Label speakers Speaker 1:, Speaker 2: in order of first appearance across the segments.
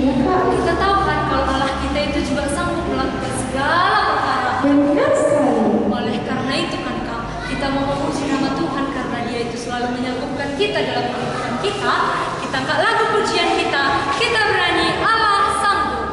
Speaker 1: Iya Kak.
Speaker 2: Kita tahu kan kalau Allah kita itu juga sanggup melakukan segala perkara.
Speaker 1: Benar sekali.
Speaker 2: Oleh karena itu kan Kak, kita mau memuji nama Tuhan karena Dia itu selalu menyanggupkan kita dalam kehidupan kita. Kita angkat lagu pujian kita berani Allah sanggup.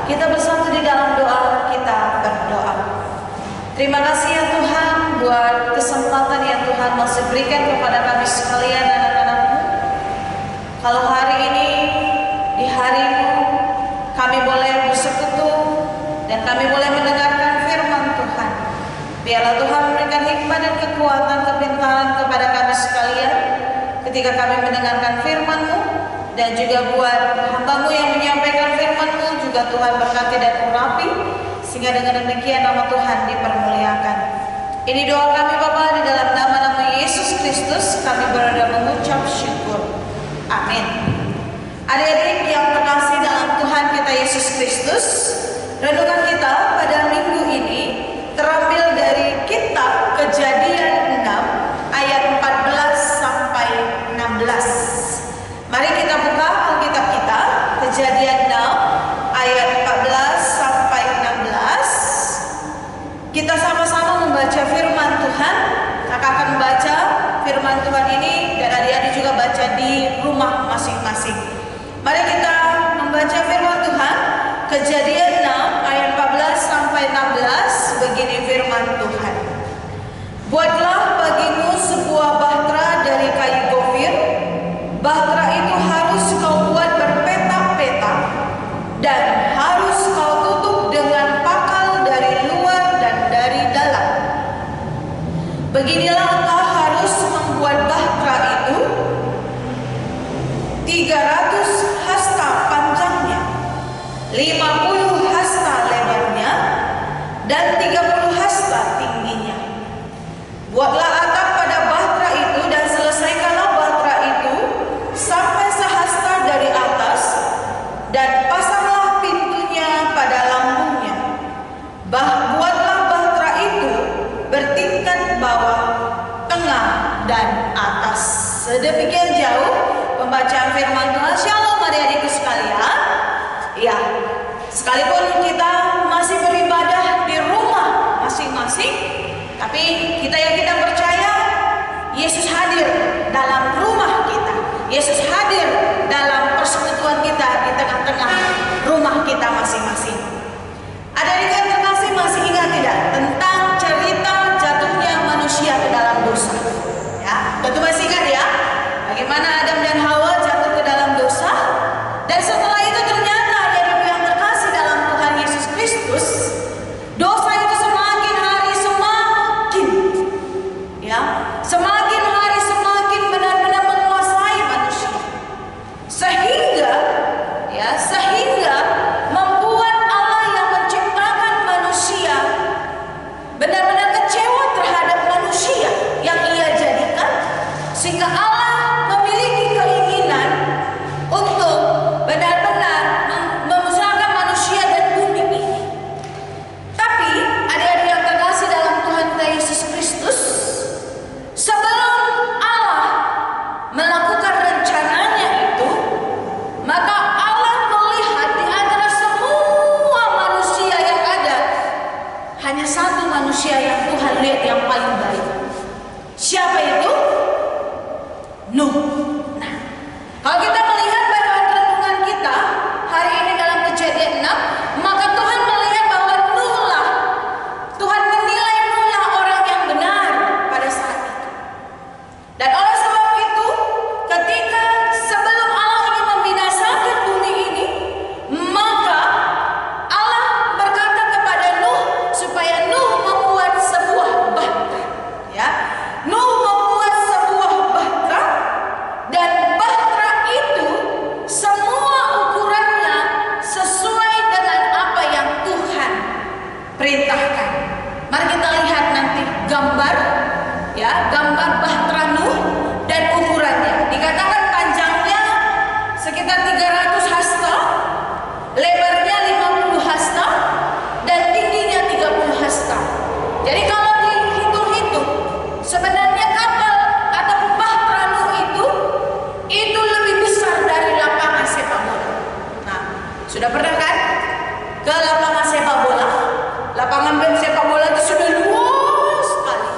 Speaker 3: Kita bersatu di dalam doa, kita berdoa. Terima kasih ya Tuhan buat kesempatan yang Tuhan masih berikan kepada kami sekalian anak-anak-Mu. Kalau hari ini di hari-Mu kami boleh bersekutu dan kami boleh mendengarkan firman Tuhan. Biarlah Tuhan memberikan hikmat dan kekuatan, kepintaran, kepada kami sekalian ketika kami mendengarkan firman-Mu, dan juga buat hamba-Mu yang menyampaikan firman-Mu juga Tuhan berkati dan urapi, sehingga dengan demikian nama Tuhan dipermuliakan. Ini doa kami Bapa, di dalam nama Yesus Kristus kami berdoa mengucap syukur. Amin. Adik-adik yang terkasih dalam Tuhan kita Yesus Kristus, renungan kita pada minggu ini terambil dari kitab Kejadian 6 ayat 14 sampai 16. Mari kita buka Alkitab kita, Kejadian 6 ayat 14 sampai 16. Kita sama-sama membaca firman Tuhan. Kakak akan membaca firman Tuhan ini dan adik-adik juga baca di rumah masing-masing. Mari kita membaca firman Tuhan. Kejadian 6 ayat 14 sampai 16. Begini firman Tuhan. Buatlah bagimu sebuah bahtera dari kayu gofir. Bahtera itu harus kau buat berpetak-petak dan harus kau tutup dengan pakal dari luar dan dari dalam. Beginilah engkau harus membuat bahtera itu 300 hasta panjangnya, 50 hasta lebarnya, dan 30 hasta tingginya. Buatlah atap pada bahtera itu dan selesaikanlah bahtera itu sampai sehasta dari atas, dan pasanglah pintunya pada lambungnya. Buatlah bahtera itu bertingkat bawah, tengah, dan atas. Sedemikian jauh pembacaan firman Tuhan. Shalom adik-adikku sekalian. Ya, sekalipun kita masih beribadah di rumah masing-masing, tapi kita yakin dan percaya Yesus hadir dalam rumah kita. Yesus hadir dalam persekutuan kita di tengah-tengah rumah kita masing-masing. Adik-adik yang terkasih, masih ingat tidak tentang cerita jatuhnya manusia ke dalam dosa? Ya, tentu masih ingat ya, bagaimana Adam dan Hawa jatuh ke dalam dosa. Dan setelah itu ternyata adik-adik yang terkasih dalam Tuhan Yesus Kristus, dosa itu semakin hari semakin, ya, semakin hari semakin benar-benar menguasai manusia, sehingga membuat Allah yang menciptakan manusia benar-benar kecewa terhadap manusia yang Ia jadikan, sehingga Allah memiliki keinginan untuk benar-benar memusnahkan manusia dan bumi ini. Tapi adik-adik yang terkasih dalam Tuhan kita Yesus Kristus, sebelum Allah melakukan rencananya itu, maka Allah melihat di antara semua manusia yang ada, hanya satu manusia yang Tuhan lihat yang paling baik. Siapa itu? Nuh. Nah, kalau kita melihat bacaan renungan kita hari ini dalam Kejadian 6, maka Tuhan melihat bahwa Tuhan menilai Nuh orang yang benar pada saat itu. Dan oleh sebab itu, ketika sebelum Allah ingin membinasakan bumi ini, maka Allah berkata kepada Nuh supaya Nuh membuat sebuah bahtera. Ya, Nuh membuat sebuah bahtera, dan bahtera itu semua ukurannya sesuai dengan apa yang Tuhan perintahkan. Mari kita lihat nanti gambar, ya, gambar bahtera Nuh dan ukurannya. Dikatakan panjangnya sekitar 300 hasta, lebarnya 50 hasta, dan tingginya 30 hasta. Jadi kalau dihitung-hitung, sebenarnya kapal ataupun bahtera Nuh itu lebih besar dari lapangan sepak bola. Nah, sudah pernah kan ke lapangan sepak bola? Lapangan sepak bola itu sudah luas sekali.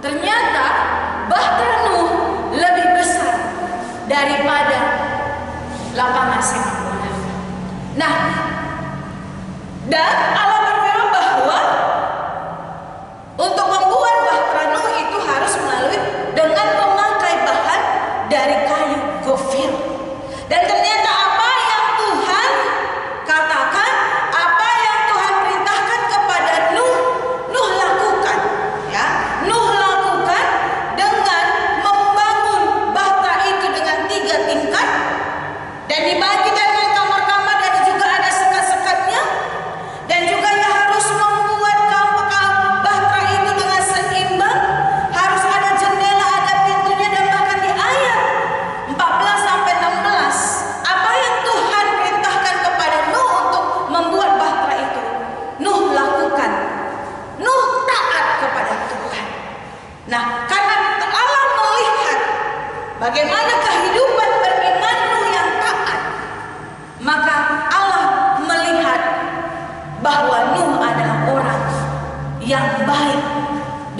Speaker 3: Ternyata bahtera Nuh lebih besar daripada lapangan sepak bola. Nah, dan Allah berfirman bahwa untuk membuat bahtera Nuh itu harus melalui dengan memakai bahan dari kayu gofir. Dan ternyata apa yang Tuhan katakan, apa yang Tuhan perintahkan kepada Nuh lakukan, ya. Nuh lakukan dengan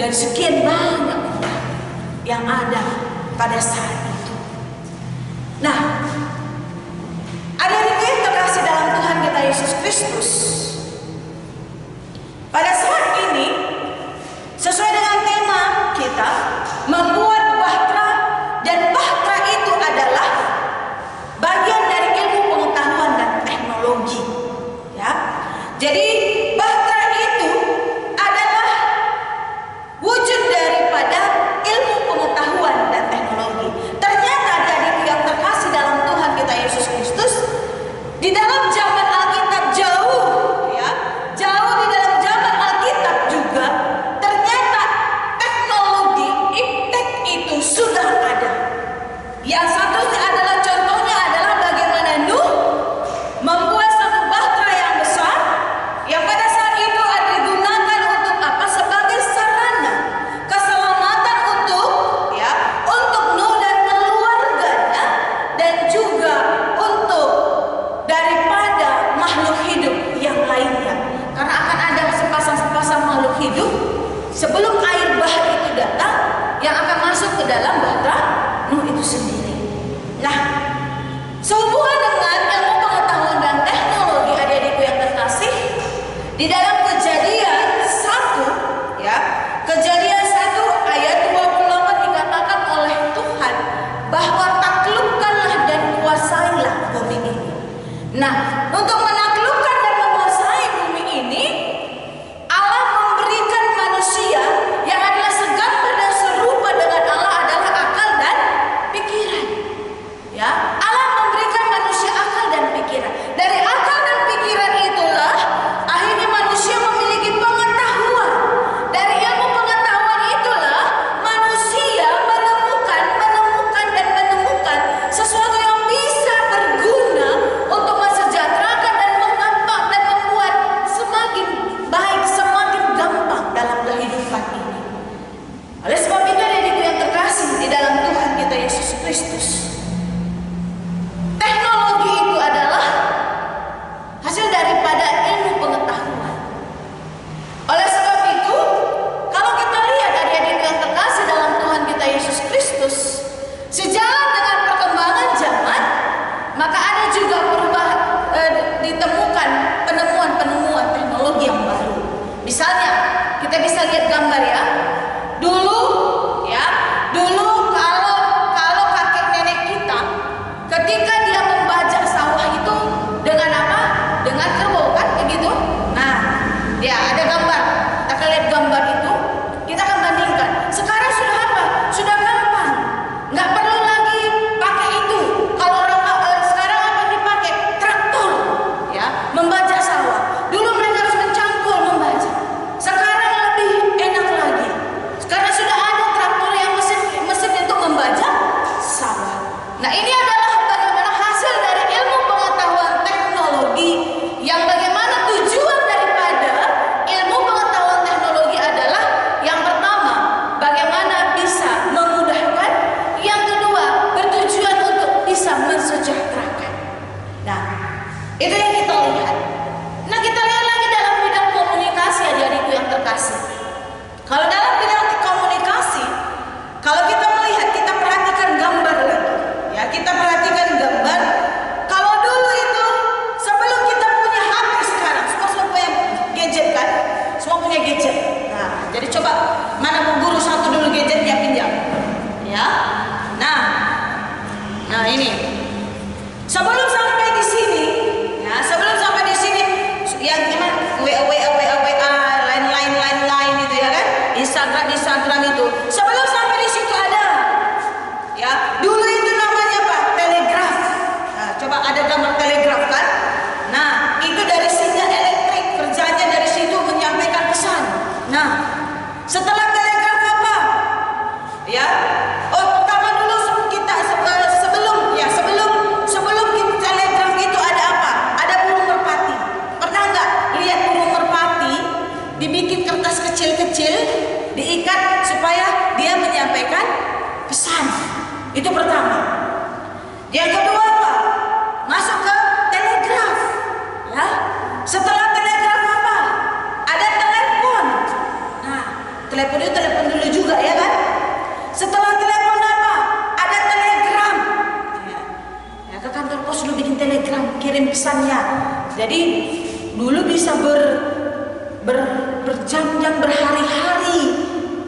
Speaker 3: dan sekian banyak yang ada pada saat itu. Nah, adik-adikku yang terkasih dalam Tuhan kita Yesus Kristus, pada saat ini sesuai dengan tema kita membuat bahtera, dan bahtera itu adalah bagian dari ilmu pengetahuan dan teknologi, ya. Jadi bahtera itu adalah wujud daripada ilmu pengetahuan dan teknologi. Ternyata adik-adik yang terkasih dalam Tuhan kita Yesus Kristus, di dalam zaman Alkitab jauh, ya, jauh di dalam zaman Alkitab juga, ternyata teknologi iptek itu sudah ada. Yang satu adalah contohnya adalah bagaimana Nuh membuat satu bahtera yang besar, yang pada saat itu digunakan untuk apa? Sebagai sarana keselamatan untuk, ya, untuk Nuh dan keluarganya, dan juga untuk daripada makhluk hidup yang lainnya. Karena akan ada sepasang-sepasang makhluk hidup sebelum air bah itu datang yang akan masuk ke dalam bahtera Nuh itu sendiri. Nah, sehubungan dengan ilmu pengetahuan dan teknologi, adik-adikku yang terkasih, di dalam Kejadian 1, ya, Kejadian 1 ayat 28 dikatakan oleh Tuhan bahwa taklukkanlah dan kuasailah bumi ini. Nah, untuk menaklukkan dan menguasai bumi ini, Allah memberikan manusia yang adalah segambar dan serupa dengan Allah adalah akal dan pikiran. Ya, Allah memberikan manusia akal dan pikiran. Dari akal dan pikiran itulah akhirnya manusia memiliki pengetahuan. Dari ilmu pengetahuan itulah manusia menemukan sesuatu yang bisa berguna untuk mensejahterakan dan mengapak dan membuat semakin baik, semakin gampang dalam kehidupan ini. Oleh sebab itu, adik-adikku yang terkasih di dalam Tuhan kita Yesus Kristus, teknologi itu adalah hasil daripada ilmu pengetahuan. Oleh sebab itu, kalau kita lihat adik-adik yang terkasih dalam Tuhan kita Yesus Kristus, sejalan dengan perkembangan zaman, maka ada juga ditemukan penemuan-penemuan teknologi yang baru. Misalnya, kita bisa lihat gambar, ya. Dulu kalau kakek nenek kita, ketika dia membajak sawah itu dengan apa? Dengan kerbau, kan, begitu. Nah, ya ada gambar. Kita akan lihat gambar itu, kita akan bandingkan. Sekarang sudah apa? Sudah gampang, nggak perlu lagi pakai itu. Kalau sekarang apa dipakai? Traktor, ya, membajak sawah. Dulu mereka harus mencangkul membajak. Sekarang lebih enak lagi. Sekarang sudah ada traktor yang mesin untuk membajak sawah. Nah, ini adalah bagaimana hasil dari ilmu pengetahuan teknologi, yang bagaimana tujuan daripada ilmu pengetahuan teknologi adalah yang pertama, bagaimana bisa memudahkan, yang kedua, bertujuan untuk bisa mensejahterakan. Nah, itu yang kita lihat. Nah, kita lihat lagi dalam bidang komunikasi, adik-adikku yang terkasih. Kalau dalam bidang komunikasi, kalau kita melihat, kita perhatikan gambar lagi, ya, kita perhatikan gambar. Kalau dulu itu, sebelum kita punya HP sekarang, semua punya gadget, kan? Semua punya gadget. Nah, jadi coba mana bu guru satu dulu gadgetnya pinjam, ya. Nah ini. Sebelum sampai di sini, ya, yang gimana? WA, line itu, ya kan? Instagram itu. Sebelum sampai di situ ada, ya. Dulu itu namanya apa? Telegraf. Nah, coba ada gambar telegraf, kan? Nah, itu dari sinyal elektrik, kerjanya dari situ menyampaikan pesan. Nah, setelah telegraf apa? Ya. Oh, pertama dulu kita sebelum kita telegraf itu ada apa? Ada burung merpati. Pernah nggak lihat burung merpati dibikin kertas kecil-kecil, diikat supaya dia menyampaikan pesan? Itu pertama. Yang kedua apa? Masuk ke telegraf, ya. Setelah telegraf apa? Ada telepon. Nah, telepon itu telepon dulu juga ya kan. Setelah telepon apa? Ada telegram. Ya, ke kantor pos dulu bikin telegram, kirim pesannya. Jadi dulu bisa berjam-jam, berhari-hari.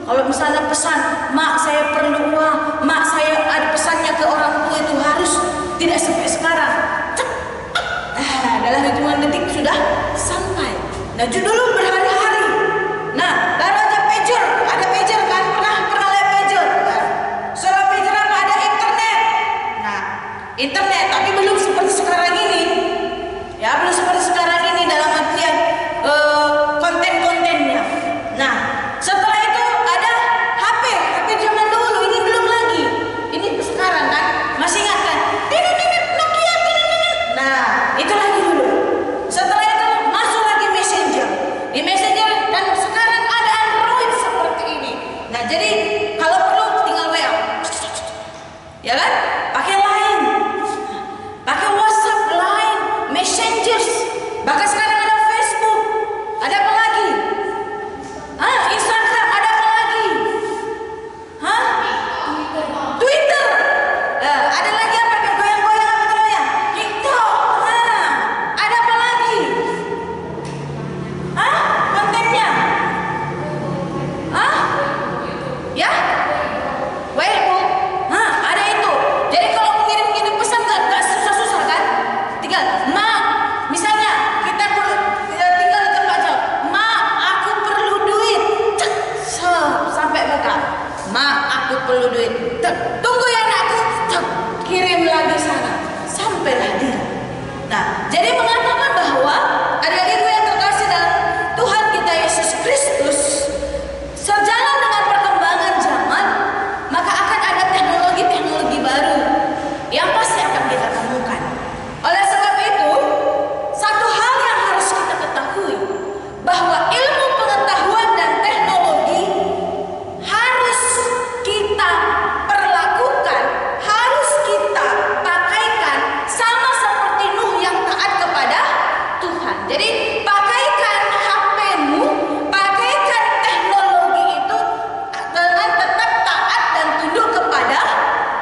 Speaker 3: Kalau misalnya pesan, mak saya perlu uang, mak saya ada pesannya ke orang tua, itu harus, tidak sampai sekarang. Dalam hitungan detik sudah sampai. Nah dulu berhari-hari. Nah baru aja pager, ada pager kan? Pernah lihat pager kan? Setelah pager apa? Ada internet. Nah internet, tapi belum seperti sekarang ini. Ya belum seperti sekarang ini dalam artian konten-kontennya. Nah setelah itu ada HP zaman dulu, ini belum lagi. Ini sekarang kan, masih ingat kan? Nokia, nah itu lagi dulu. Setelah itu masuk lagi Messenger. Di Messenger dan sekarang ada Android seperti ini. Nah jadi kalau perlu tinggal WA, ya kan? Pakai Line, pakai WhatsApp, Line, Messenger. Bahkan sekarang ada Facebook. Ada apa lagi? Instagram, ada apa lagi? Twitter. Ada lagi apa? Goyang-goyang apa namanya? TikTok. Ada apa lagi? Kontennya? Ya? Weibo. Ada itu. Jadi kalau mengirim pesan gak susah-susah kan? Tinggal, misalnya kita tinggal di tempat jauh. Aku perlu duit. Cek, sampai buka. Aku perlu duit. Tunggu ya anakku. Cek, kirim lagi sana. Sampailah dia. Nah, jadi mengatakan bahwa adik-adikku yang terkasih dalam Tuhan kita Yesus Kristus, sejalan dengan perkembangan zaman, maka akan ada teknologi-teknologi baru yang pasti akan kita temukan. Oleh sebab itu, satu hal yang harus kita ketahui, bahwa ilmu pengetahuan dan teknologi harus kita perlakukan, harus kita pakaikan sama seperti Nuh yang taat kepada Tuhan. Jadi pakaikan HP-mu, pakaikan teknologi itu dengan tetap taat dan tunduk kepada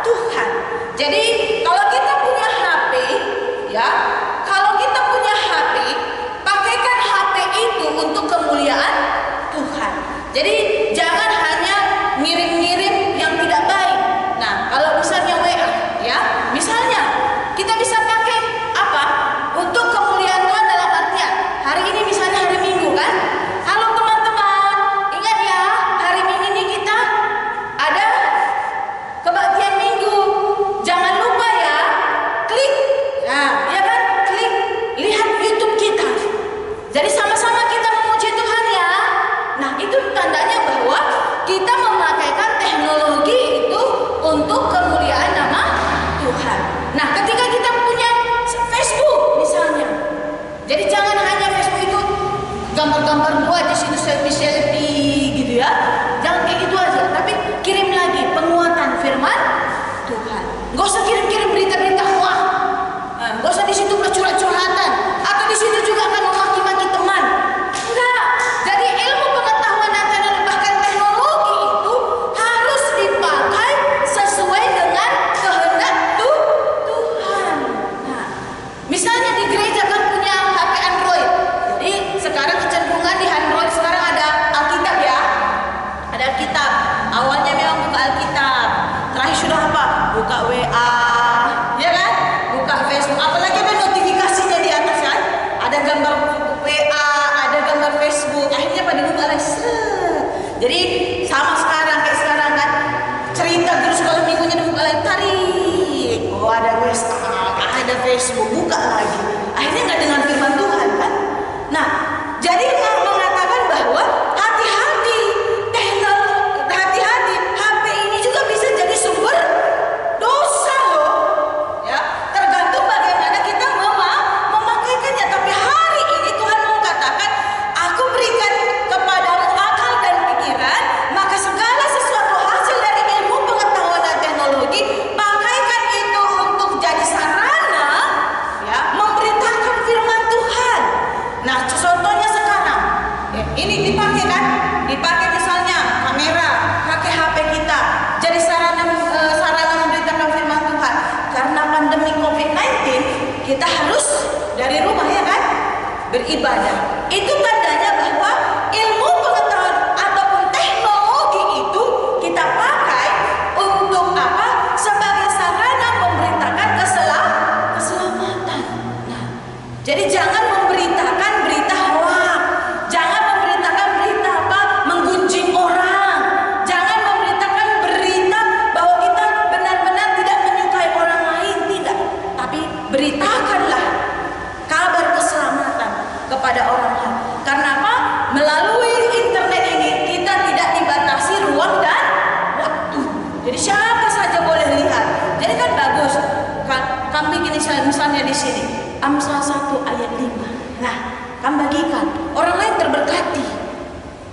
Speaker 3: Tuhan. Jadi kalau kita punya HP, ya, kalau kita punya HP, pakaikan HP itu untuk kemuliaan Tuhan. Jadi jangan hanya ngirim-ngirim yang tidak baik. Nah, kalau misalnya WA, ya, misalnya kita bisa pakai apa? Untuk kemuliaan Tuhan dalam artian hari ini misalnya hari Minggu kan? Halo teman-teman, ingat ya, hari Minggu ini kita ada kebaktian Minggu. Jangan lupa ya, klik, ya kan? Klik, lihat YouTube kita. Jadi sama-sama kita memuji Tuhan ya. Nah, itu tandanya bahwa kita memakaikan teknologi itu untuk kemuliaan nama Tuhan. Nah, ketika kita punya Facebook misalnya, jadi jangan hanya Facebook itu gambar-gambar buat di situ selfie gitu ya. Jangan kayak gitu aja, tapi kirim lagi penguatan firman Tuhan. Gak usah kirim-kirim berita-berita hoax. Gak usah di situ curhat-curhatan atau di situ juga akan memaki-maki teman. Enggak. Jadi ilmu pengetahuan dan teknologi, bahkan teknologi itu harus dipakai sesuai dengan kehendak Tuhan. Nah, misalnya di gereja kan punya HP Android. Jadi sekarang kecenderungan di Android sekarang ada Alkitab ya. Ada Alkitab. Awalnya memang buka Alkitab. Terakhir sudah apa? Buka WA, ya kan? Buka Facebook. Apalagi ada notifikasinya di atas kan? Ada gambar WA, ada gambar Facebook. Akhirnya pada buka lagi. Jadi sama sekarang kayak sekarang kan? Cerita terus kalau minggunya dibuka lagi, tarik. Oh ada WhatsApp, ada Facebook, buka lagi. Akhirnya nggak dengan firman Tuhan kan? Nah, jadi mengatakan bahwa hati-hati, hati-hati, HP ini juga bisa jadi sumber dosa loh, ya. Tergantung bagaimana kita memakaikannya. Tapi hari ini Tuhan mau katakan, aku berikan kepadamu akal dan pikiran, maka segala sesuatu hasil dari ilmu pengetahuan dan teknologi, pakaikan itu untuk jadi sarana, ya, memberitakan firman Tuhan. Nah, contohnya sekarang, ya, ini dipakai kan? Dipakai misalnya kamera, pakai HP kita. Jadi sarana memberitakan firman Tuhan. Karena pandemi COVID-19, kita harus dari rumah ya kan? Beribadah. Itu tandanya bahwa ilmu pengetahuan ataupun teknologi itu kita pakai untuk apa? Sebagai sarana memberitakan keselamatan. Nah, jadi jangan memberitakan berita hoak, jangan memberitakan berita apa? Menggunjing orang, jangan memberitakan berita bahwa kita benar-benar tidak menyukai orang lain, tidak. Tapi beritakanlah kabar keselamatan kepada orang lain. Karena apa? Melalui internet ini kita tidak dibatasi ruang dan waktu. Jadi siapa saja boleh lihat. Jadi kan bagus. Kan bikin misalnya di sini Amsal 1 ayat 5. Nah, kan bagikan. Orang lain terberkati.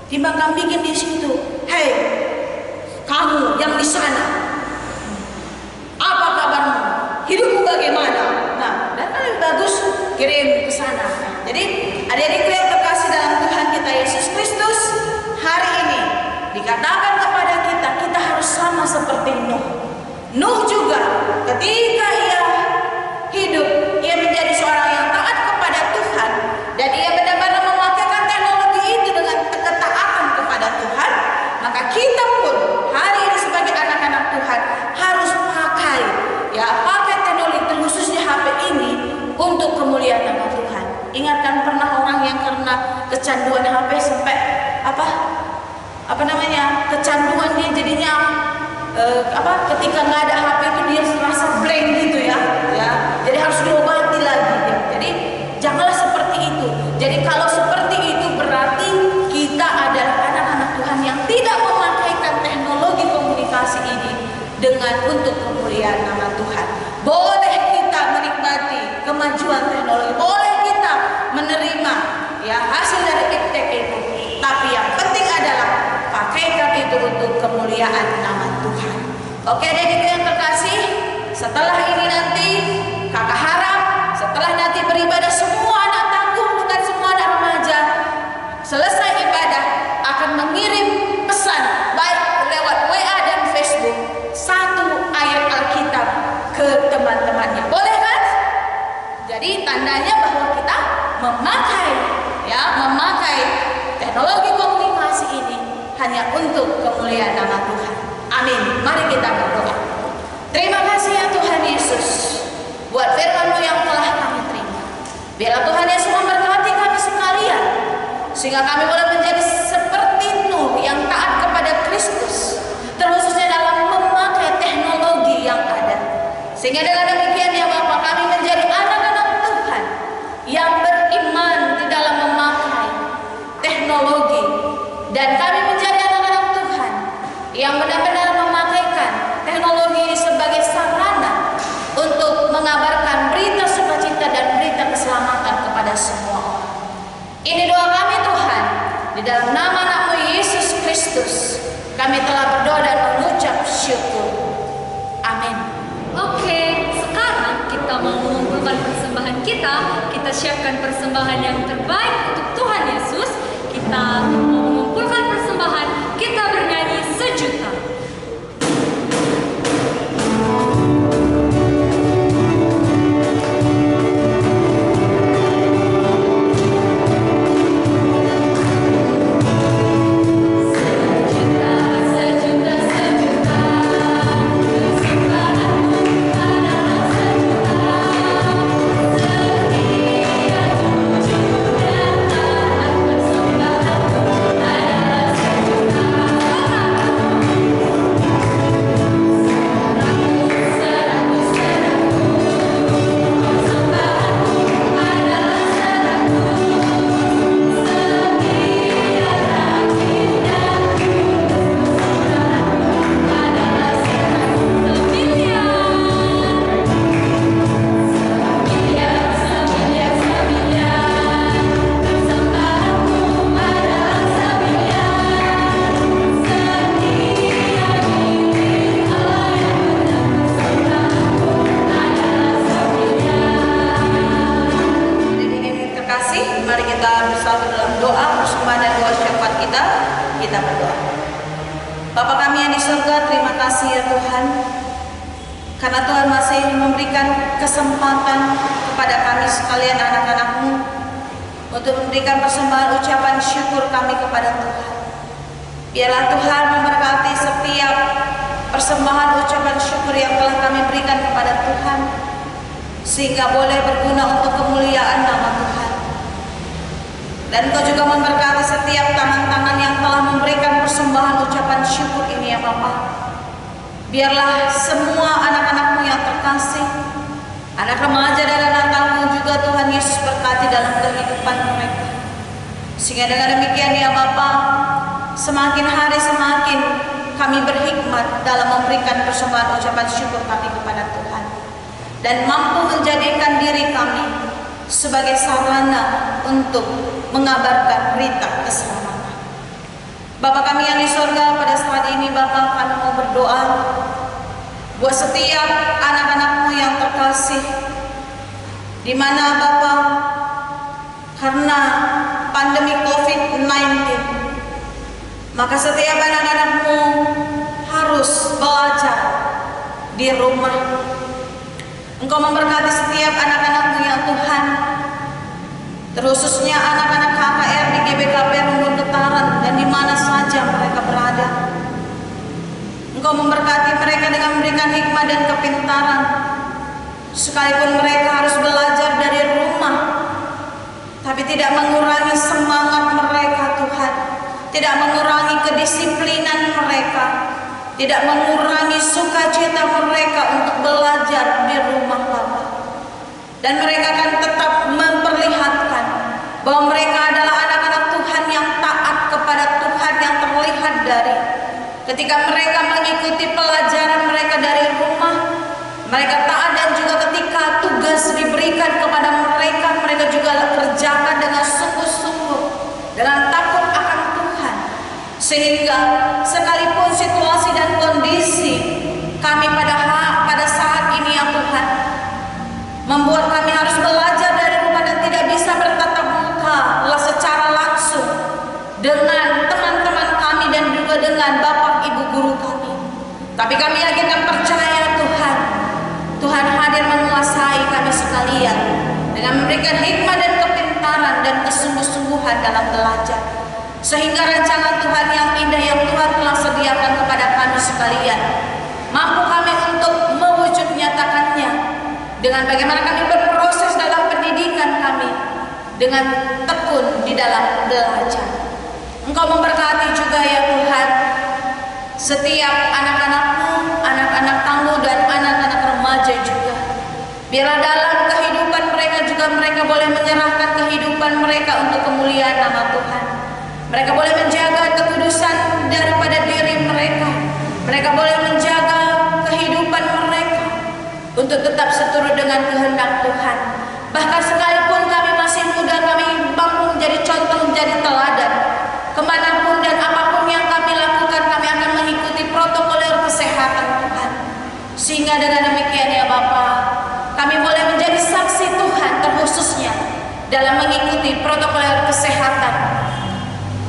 Speaker 3: Timbang kan bikin di situ. Hei, kamu yang di sana, apa kabarmu? Hidupmu bagaimana? Nah, dan kan lebih bagus kirim ke sana. Nah, jadi adik-adikku yang terkasih dalam Tuhan kita Yesus Kristus, hari ini dikatakan kepada kita, kita harus sama seperti Nuh. Nuh juga ketika ia hidup, ia menjadi seorang yang taat kepada Tuhan dan ia benar-benar memakaikan teknologi itu dengan ketaatan kepada Tuhan. Maka kita pun hari ini sebagai anak-anak Tuhan harus pakai teknologi khususnya HP ini untuk kemuliaan nama Tuhan. Ingatkan pernah orang yang karena kecanduan HP sampai kecanduan dia jadinya ketika nggak ada HP itu dia merasa blank gitu ya. Jadi harus diobati lagi ya. Jadi janganlah seperti itu. Jadi kalau seperti itu berarti kita adalah anak-anak Tuhan yang tidak memakaikan teknologi komunikasi ini dengan untuk kemuliaan nama Tuhan. Boleh kita menikmati kemajuan teknologi, boleh kita menerima hasil dari iptek itu, tapi yang penting adalah pakaikan itu untuk kemuliaan nama Tuhan. Oke, adik-adik yang terkasih, setelah ini nanti kakak harap setelah nanti beribadah semua anak tanggung dan semua anak remaja selesai ibadah akan mengirim pesan baik lewat WA dan Facebook satu ayat Alkitab ke teman-temannya. Boleh kan? Jadi tandanya bahwa kita memakai teknologi komunikasi ini hanya untuk kemuliaan nama Tuhan. Amin. Mari kita berdoa. Terima kasih ya Tuhan Yesus buat firman-Mu yang telah kami terima. Biarlah Tuhan Yesus memberkati kami sekalian sehingga kami boleh menjadi seperti Nuh yang taat kepada Kristus, terkhususnya dalam memakai teknologi yang ada. Sehingga dengan demikian ya Bapa, kami menjadi anak-anak Tuhan yang beriman di dalam memakai teknologi, dan kami menjadi anak-anak Tuhan yang benar-benar memakaikan teknologi sebagai sarana untuk mengabarkan berita sukacita dan berita keselamatan kepada semua orang. Ini doa kami Tuhan, di dalam nama Anak-Mu Yesus Kristus kami telah berdoa dan mengucap syukur. Amin.
Speaker 2: Oke, sekarang kita mau mengumpulkan persembahan kita. Kita siapkan persembahan yang terbaik untuk Tuhan Yesus. Kita mau mengumpulkan persembahan. Kita bernyanyi sejuta.
Speaker 3: Mari kita bersatu dalam doa persembahan dan doa syafaat kita. Kita berdoa. Bapa kami yang di surga, terima kasih ya Tuhan, karena Tuhan masih memberikan kesempatan kepada kami sekalian anak-anak-Mu untuk memberikan persembahan ucapan syukur kami kepada Tuhan. Biarlah Tuhan memberkati setiap persembahan ucapan syukur yang telah kami berikan kepada Tuhan, sehingga boleh berguna untuk kemuliaan nama Tuhan. Dan Engkau juga memberkati setiap tangan-tangan yang telah memberikan persembahan ucapan syukur ini ya Bapa. Biarlah semua anak-anak-Mu yang terkasih, anak remaja dan anak-anak-Mu juga Tuhan Yesus berkati dalam kehidupan mereka. Sehingga dengan demikian ya Bapa, semakin hari semakin kami berhikmat dalam memberikan persembahan ucapan syukur kami kepada Tuhan, dan mampu menjadikan diri kami sebagai sarana untuk mengabarkan berita keselamatan. Bapa kami yang di surga, pada saat ini Bapa, kami mau berdoa buat setiap anak-anak-Mu yang terkasih, di mana Bapa, karena pandemi COVID-19, maka setiap anak-anak-Mu harus belajar di rumah. Engkau memberkati setiap anak-anak-Mu ya Tuhan, terkhususnya anak-anak KKR di GBKP Rumpun Getaran dan di mana saja mereka berada. Engkau memberkati mereka dengan memberikan hikmah dan kepintaran, sekalipun mereka harus belajar dari rumah, tapi tidak mengurangi semangat mereka Tuhan, tidak mengurangi kedisiplinan mereka, tidak mengurangi sukacita mereka untuk belajar di rumah Bapa. Dan mereka akan tetap memperlihatkan bahwa mereka adalah anak-anak Tuhan yang taat kepada Tuhan yang terlihat dari ketika mereka mengikuti pelajaran mereka dari rumah, mereka taat, dan juga ketika tugas diberikan kepada mereka, mereka juga kerjakan dengan sungguh-sungguh, dengan takut akan Tuhan. Sehingga sekalipun situasi dan kondisi kami pada saat ini ya Tuhan membuat kami harus belajar dari rumah dan tidak bisa bertatap muka secara langsung dengan teman-teman kami dan juga dengan bapak ibu guru kami, tapi kami yakin dan percaya Tuhan hadir menguasai kami sekalian dengan memberikan hikmah dan kepintaran dan kesungguh-sungguhan dalam belajar, sehingga rancangan Tuhan yang indah yang Tuhan telah sediakan kepada kami sekalian mampu kami untuk mewujud nyatakannya dengan bagaimana kami berproses dalam pendidikan kami dengan tekun di dalam belajar. Engkau memberkati juga ya Tuhan setiap anak-anak-Mu, anak-anak tangguh dan anak-anak remaja juga. Biarlah dalam kehidupan mereka juga mereka boleh menyerahkan kehidupan mereka untuk kemuliaan nama Tuhan. Mereka boleh menjaga kekudusan daripada diri mereka. Mereka boleh menjaga kehidupan mereka untuk tetap seturut dengan kehendak Tuhan. Bahkan sekalipun kami masih muda, kami mampu menjadi contoh, menjadi teladan. Kemanapun dan apapun yang kami lakukan, kami akan mengikuti protokoler kesehatan Tuhan. Sehingga dengan demikian ya Bapa, kami boleh menjadi saksi Tuhan, terkhususnya dalam mengikuti protokoler kesehatan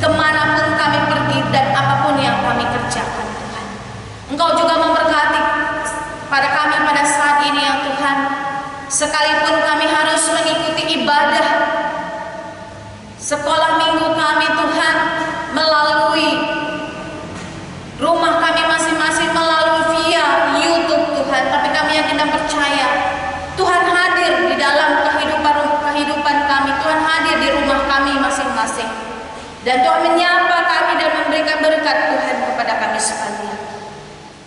Speaker 3: kemanapun kami pergi dan apapun yang kami kerjakan Tuhan. Engkau juga memberkati pada kami pada saat ini ya Tuhan, sekalipun kami harus mengikuti ibadah sekolah minggu kami Tuhan melalui rumah kami masing-masing, melalui via YouTube Tuhan, tapi kami yakin dan percaya Tuhan hadir di dalam kehidupan kami. Tuhan hadir di rumah kami masing-masing, dan Tuhan menyapa kami dan memberikan berkat Tuhan kepada kami sekalian.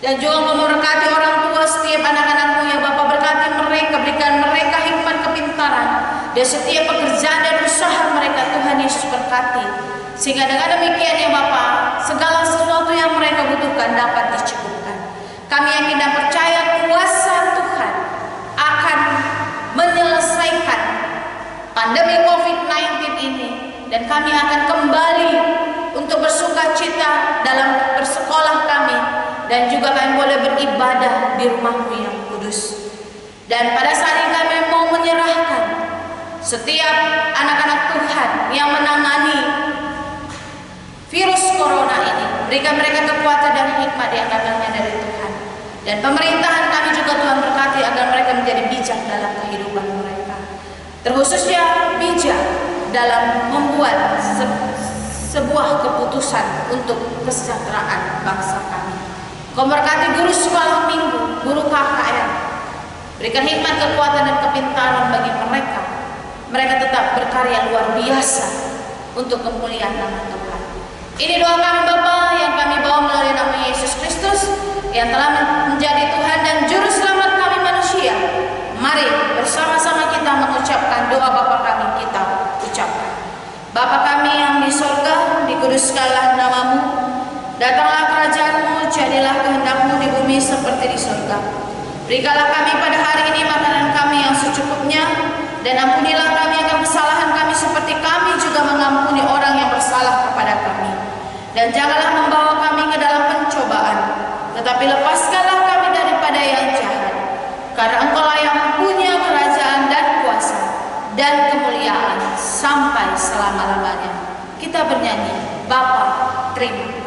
Speaker 3: Dan juga memberkati orang tua setiap anak-anak-Mu ya Bapa, berkati mereka, berikan mereka hikmat kepintaran dan setiap pekerjaan dan usaha mereka Tuhan Yesus berkati, sehingga dengan demikian ya Bapa, segala sesuatu yang mereka butuhkan dapat dicukupkan. Kami yakin dan percaya kuasa Tuhan akan menyelesaikan pandemi COVID-19 ini, dan kami akan kembali untuk bersuka cita dalam bersekolah kami, dan juga kami boleh beribadah di rumah-Mu yang kudus. Dan pada saat ini kami mau menyerahkan setiap anak-anak Tuhan yang menangani virus corona ini,
Speaker 1: Berikan mereka kekuatan dan hikmat yang datangnya dari Tuhan. Dan pemerintahan kami juga Tuhan berkati agar mereka menjadi bijak dalam kehidupan mereka. Terkhususnya bijak dalam membuat sebuah keputusan untuk kesejahteraan bangsa kami. Kau berkati guru sekolah minggu, guru KKR. Berikan hikmat, kekuatan, dan kepintaran bagi mereka. Mereka tetap berkarya luar biasa untuk kemuliaan nama Tuhan. Ini doa kami Bapa yang kami bawa melalui nama Yesus Kristus yang telah menjadi Tuhan dan Juru Selamat kami manusia. Mari bersama-sama kita mengucapkan doa Bapa kami, kita ucapkan. Bapa kami yang di sorga, dikuduskanlah namamu. Datanglah kerajaan-Mu, jadilah kehendak-Mu di bumi seperti di sorga. Berikanlah kami pada hari ini makanan kami yang secukupnya, dan ampunilah kami akan kesalahan kami seperti kami juga mengampuni orang yang bersalah kepada kami. Dan janganlah membawa kami ke dalam pencobaan, tetapi lepaskanlah kami daripada yang jahat. Karena Engkaulah yang punya kerajaan dan kuasa dan kemuliaan sampai selama-lamanya. Kita bernyanyi, Bapa, terima.